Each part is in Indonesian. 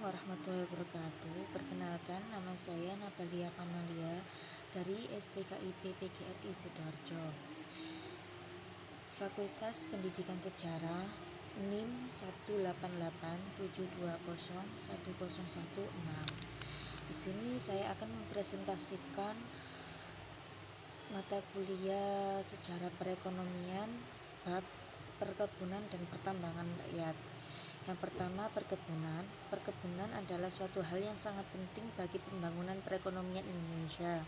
warahmatullahi wabarakatuh. Perkenalkan, nama saya Natalia Kamalia dari STKIP PGRI Sidoarjo, Fakultas Pendidikan Sejarah, NIM 18872010116. Di sini saya akan mempresentasikan mata kuliah Sejarah Perekonomian bab Perkebunan dan Pertambangan Rakyat. Yang pertama, perkebunan. Perkebunan adalah suatu hal yang sangat penting bagi pembangunan perekonomian Indonesia.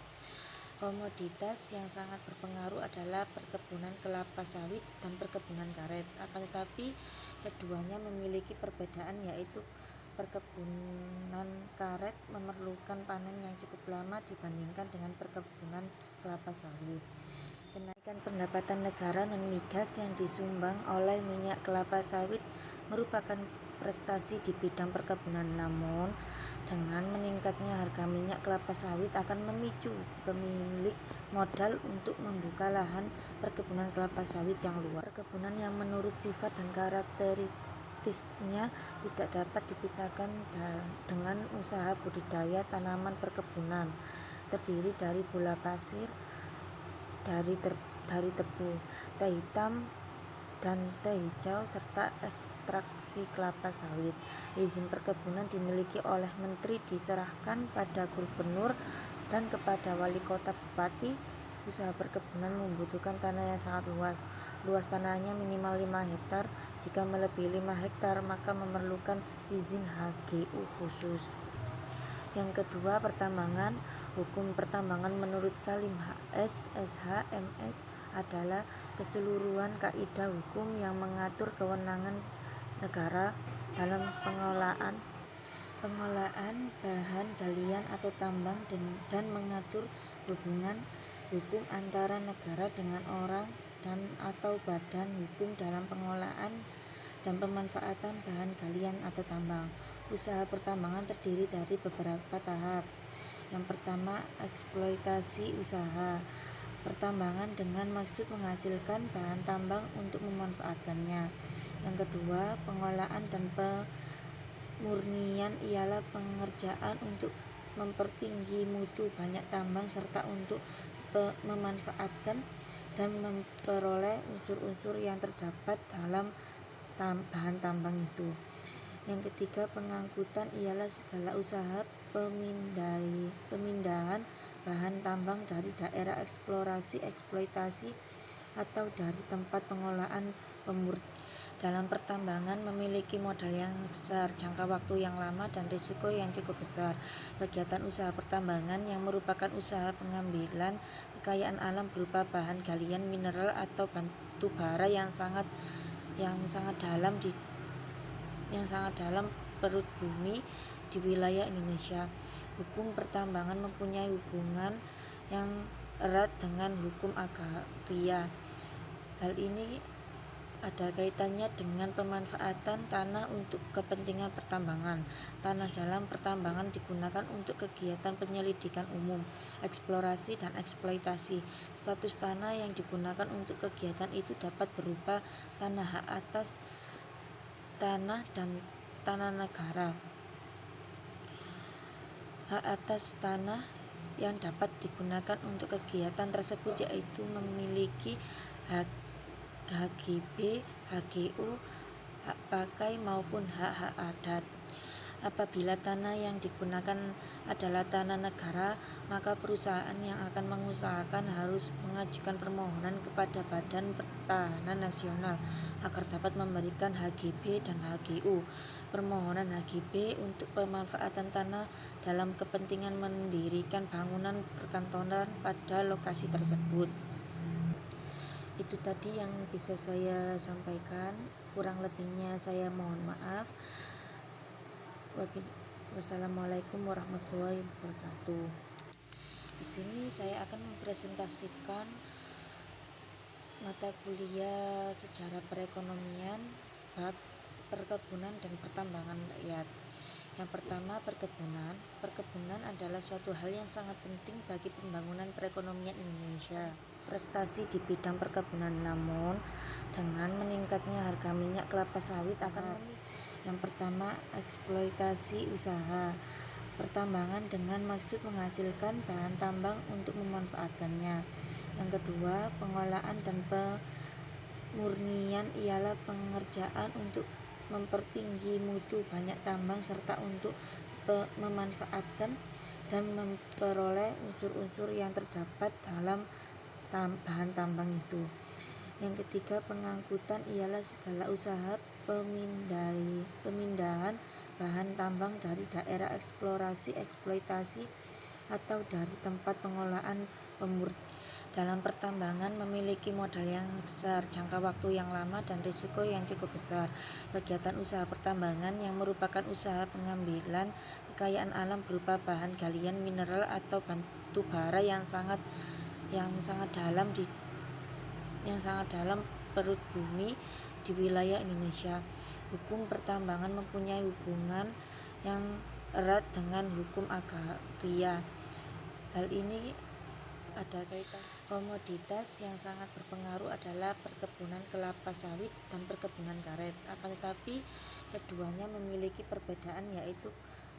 Komoditas yang sangat berpengaruh adalah perkebunan kelapa sawit dan perkebunan karet. Akan tetapi keduanya memiliki perbedaan, yaitu perkebunan karet memerlukan panen yang cukup lama dibandingkan dengan perkebunan kelapa sawit. Kenaikan pendapatan negara non-migas yang disumbang oleh minyak kelapa sawit merupakan prestasi di bidang perkebunan. Namun, dengan meningkatnya harga minyak kelapa sawit akan memicu pemilik modal untuk membuka lahan perkebunan kelapa sawit yang luas. Perkebunan yang menurut sifat dan karakteristiknya tidak dapat dipisahkan dengan usaha budidaya tanaman perkebunan, terdiri dari gula pasir, dari tebu, teh hitam, dan teh hijau, serta ekstraksi kelapa sawit. Izin perkebunan dimiliki oleh menteri diserahkan pada gubernur dan kepada wali kota bupati. Usaha perkebunan membutuhkan tanah yang sangat luas. Luas tanahnya minimal 5 hektar. Jika melebihi 5 hektar, maka memerlukan izin HGU khusus. Yang kedua, pertambangan. Hukum pertambangan menurut Salim HS, SH, MS adalah keseluruhan kaidah hukum yang mengatur kewenangan negara dalam pengolahan bahan galian atau tambang dan mengatur hubungan hukum antara negara dengan orang dan atau badan hukum dalam pengolahan dan pemanfaatan bahan galian atau tambang. Usaha pertambangan terdiri dari beberapa tahap. Yang pertama, eksploitasi usaha pertambangan dengan maksud menghasilkan bahan tambang untuk memanfaatkannya. Yang kedua, pengolahan dan pemurnian ialah pengerjaan untuk mempertinggi mutu banyak tambang serta untuk memanfaatkan dan memperoleh unsur-unsur yang terdapat dalam bahan tambang itu. Yang ketiga, pengangkutan ialah segala usaha pemindahan bahan tambang dari daerah eksplorasi eksploitasi atau dari tempat pengolahan pemurnian. Dalam pertambangan memiliki modal yang besar, jangka waktu yang lama, dan risiko yang cukup besar. Kegiatan usaha pertambangan yang merupakan usaha pengambilan kekayaan alam berupa bahan galian mineral atau batu bara yang sangat dalam perut bumi di wilayah Indonesia. Hukum pertambangan mempunyai hubungan yang erat dengan hukum agraria. Hal ini ada kaitannya dengan pemanfaatan tanah untuk kepentingan pertambangan. Tanah dalam pertambangan digunakan untuk kegiatan penyelidikan umum, eksplorasi, dan eksploitasi. Status tanah yang digunakan untuk kegiatan itu dapat berupa tanah hak atas tanah dan tanah negara. Hak atas tanah yang dapat digunakan untuk kegiatan tersebut yaitu memiliki hak HGB, HGU, hak pakai maupun hak-hak adat. Apabila tanah yang digunakan adalah tanah negara, maka perusahaan yang akan mengusahakan harus mengajukan permohonan kepada Badan Pertanahan Nasional agar dapat memberikan HGB dan HGU. Permohonan HGB untuk pemanfaatan tanah dalam kepentingan mendirikan bangunan perkantoran pada lokasi tersebut. Itu tadi yang bisa saya sampaikan, kurang lebihnya saya mohon maaf. Wassalamualaikum warahmatullahi wabarakatuh. Di sini saya akan mempresentasikan mata kuliah Sejarah Perekonomian bab Perkebunan dan Pertambangan Rakyat. Yang pertama, perkebunan. Perkebunan adalah suatu hal yang sangat penting bagi pembangunan perekonomian Indonesia. Prestasi di bidang perkebunan. Namun, dengan meningkatnya harga minyak kelapa sawit akan Yang pertama, eksploitasi usaha pertambangan dengan maksud menghasilkan bahan tambang untuk memanfaatkannya. Yang kedua, pengolahan dan pemurnian ialah pengerjaan untuk mempertinggi mutu banyak tambang serta untuk memanfaatkan dan memperoleh unsur-unsur yang terdapat dalam bahan tambang itu. Yang ketiga, pengangkutan ialah segala usaha pemindahan bahan tambang dari daerah eksplorasi eksploitasi atau dari tempat pengolahan pemurnian. Dalam pertambangan memiliki modal yang besar, jangka waktu yang lama, dan risiko yang cukup besar. Kegiatan usaha pertambangan yang merupakan usaha pengambilan kekayaan alam berupa bahan galian mineral atau batu bara yang sangat dalam perut bumi di wilayah Indonesia. Hukum pertambangan mempunyai hubungan yang erat dengan hukum agraria. Hal ini ada kaitan. Komoditas yang sangat berpengaruh adalah perkebunan kelapa sawit dan perkebunan karet. Akan tetapi keduanya memiliki perbedaan, yaitu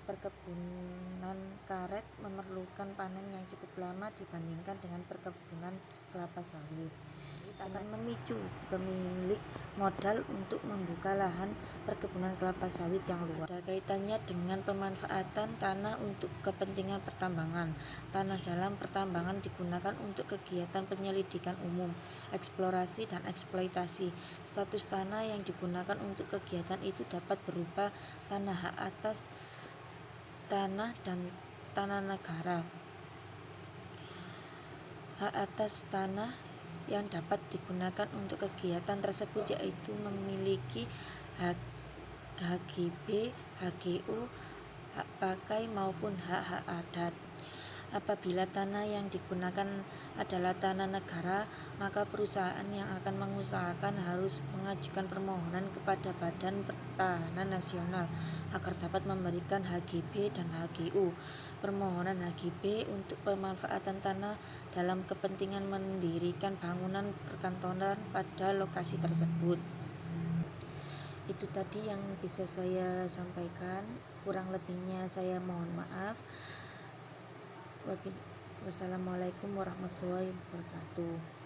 perkebunan karet memerlukan panen yang cukup lama dibandingkan dengan perkebunan kelapa sawit. Akan memicu pemilik modal untuk membuka lahan perkebunan kelapa sawit yang luas. Ada kaitannya dengan pemanfaatan tanah untuk kepentingan pertambangan. Tanah dalam pertambangan digunakan untuk kegiatan penyelidikan umum, eksplorasi, dan eksploitasi. Status tanah yang digunakan untuk kegiatan itu dapat berupa tanah hak atas tanah dan tanah negara. Hak atas tanah yang dapat digunakan untuk kegiatan tersebut yaitu memiliki HGB, HGU, hak pakai maupun hak-hak adat. Apabila tanah yang digunakan adalah tanah negara, maka perusahaan yang akan mengusahakan harus mengajukan permohonan kepada Badan Pertanahan Nasional agar dapat memberikan HGB dan HGU. Permohonan HGB untuk pemanfaatan tanah dalam kepentingan mendirikan bangunan perkantoran pada lokasi tersebut. Itu tadi yang bisa saya sampaikan, kurang lebihnya saya mohon maaf. Wassalamualaikum warahmatullahi wabarakatuh.